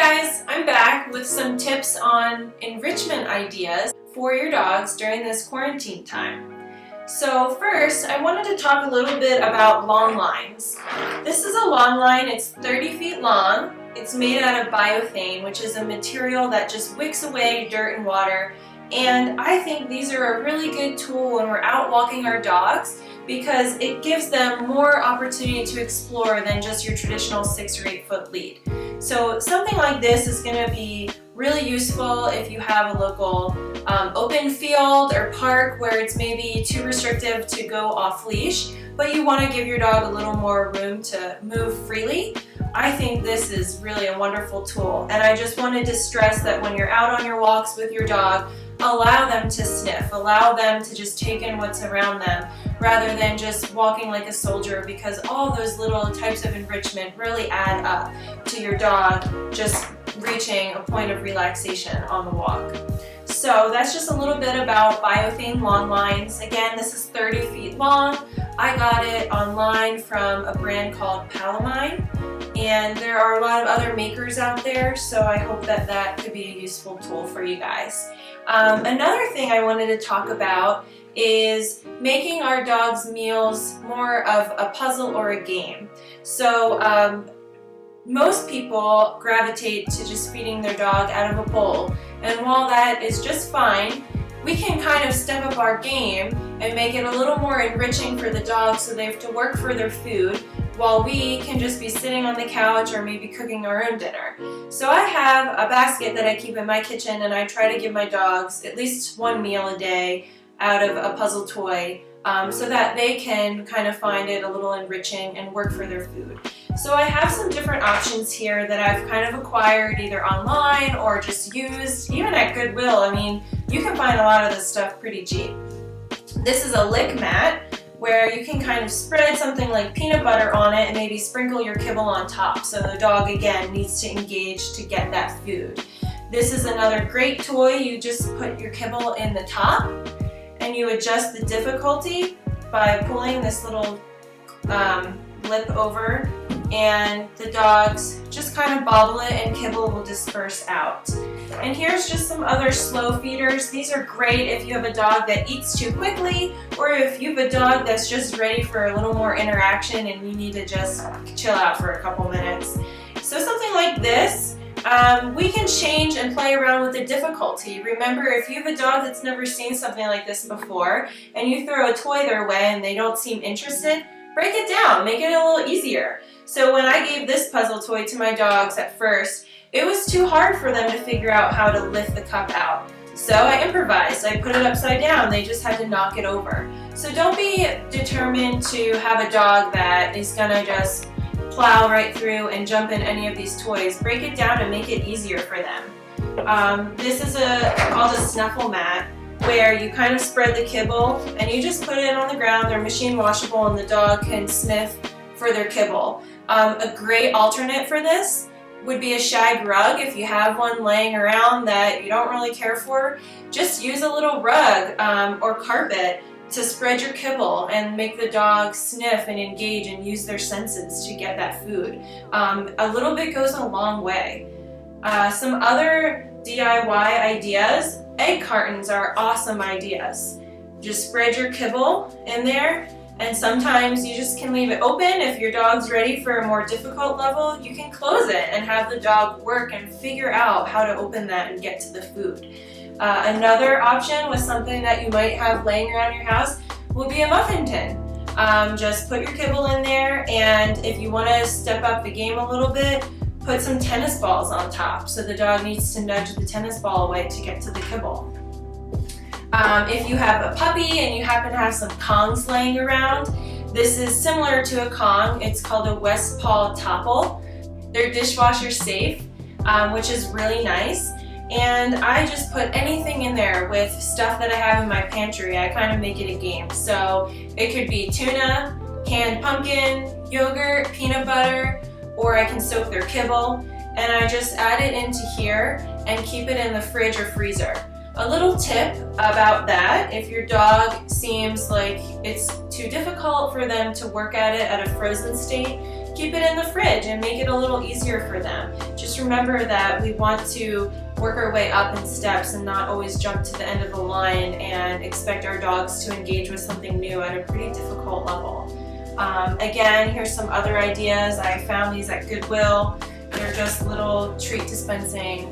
guys, I'm back with some tips on enrichment ideas for your dogs during this quarantine time. So first, I wanted to talk a little bit about long lines. This is a long line, it's 30 feet long. It's made out of biothane, which is a material that just wicks away dirt and water. And I think these are a really good tool when we're out walking our dogs because it gives them more opportunity to explore than just your traditional 6 or 8 foot lead. So something like this is going to be really useful if you have a local open field or park where it's maybe too restrictive to go off leash, but you want to give your dog a little more room to move freely. I think this is really a wonderful tool, and I just wanted to stress that when you're out on your walks with your dog, allow them to sniff, allow them to just take in what's around them rather than just walking like a soldier, because all those little types of enrichment really add up to your dog just reaching a point of relaxation on the walk. So that's just a little bit about biothane long lines. Again, this is 30 feet long. I got it online from a brand called Canine, and there are a lot of other makers out there, so I hope that that could be a useful tool for you guys. Another thing I wanted to talk about is making our dogs' meals more of a puzzle or a game. So most people gravitate to just feeding their dog out of a bowl, and while that is just fine, we can kind of step up our game and make it a little more enriching for the dog so they have to work for their food while we can just be sitting on the couch or maybe cooking our own dinner. So I have a basket that I keep in my kitchen, and I try to give my dogs at least one meal a day out of a puzzle toy so that they can kind of find it a little enriching and work for their food. So I have some different options here that I've kind of acquired either online or just used, even at Goodwill. I mean, you can find a lot of this stuff pretty cheap. This is a lick mat where you can kind of spread something like peanut butter on it and maybe sprinkle your kibble on top, so the dog again needs to engage to get that food. This is another great toy. You just put your kibble in the top and you adjust the difficulty by pulling this little lip over, and the dogs just kind of bobble it and kibble will disperse out. And here's just some other slow feeders. These are great if you have a dog that eats too quickly, or if you have a dog that's just ready for a little more interaction and you need to just chill out for a couple minutes. So something like this, we can change and play around with the difficulty. Remember, if you have a dog that's never seen something like this before and you throw a toy their way and they don't seem interested, break it down, make it a little easier. So when I gave this puzzle toy to my dogs at first, it was too hard for them to figure out how to lift the cup out. So I improvised. I put it upside down. They just had to knock it over. So don't be determined to have a dog that is gonna just plow right through and jump in any of these toys. Break it down and make it easier for them. This is called a snuffle mat, where you kind of spread the kibble and you just put it on the ground. They're machine washable and the dog can sniff for their kibble. A great alternate for this would be a shag rug. If you have one laying around that you don't really care for, just use a little rug or carpet to spread your kibble and make the dog sniff and engage and use their senses to get that food. A little bit goes a long way. Some other DIY ideas, egg cartons are awesome ideas. Just spread your kibble in there, and sometimes you just can leave it open. If your dog's ready for a more difficult level, you can close it and have the dog work and figure out how to open that and get to the food. Another option with something that you might have laying around your house will be a muffin tin. Just put your kibble in there, and if you want to step up the game a little bit, put some tennis balls on top, so the dog needs to nudge the tennis ball away to get to the kibble. If you have a puppy and you happen to have some Kongs laying around, this is similar to a Kong. It's called a West Paw Topple. They're dishwasher safe, which is really nice. And I just put anything in there with stuff that I have in my pantry. I kind of make it a game. So it could be tuna, canned pumpkin, yogurt, peanut butter, or I can soak their kibble. And I just add it into here and keep it in the fridge or freezer. A little tip about that, if your dog seems like it's too difficult for them to work at it at a frozen state, keep it in the fridge and make it a little easier for them. Just remember that we want to work our way up in steps and not always jump to the end of the line and expect our dogs to engage with something new at a pretty difficult level. Again, here's some other ideas. I found these at Goodwill. They're just little treat dispensing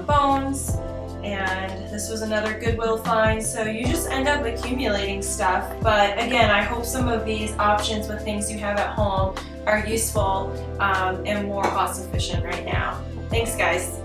bones, and this was another Goodwill find. So you just end up accumulating stuff, but again, I hope some of these options with things you have at home are useful and more cost efficient right now. Thanks guys.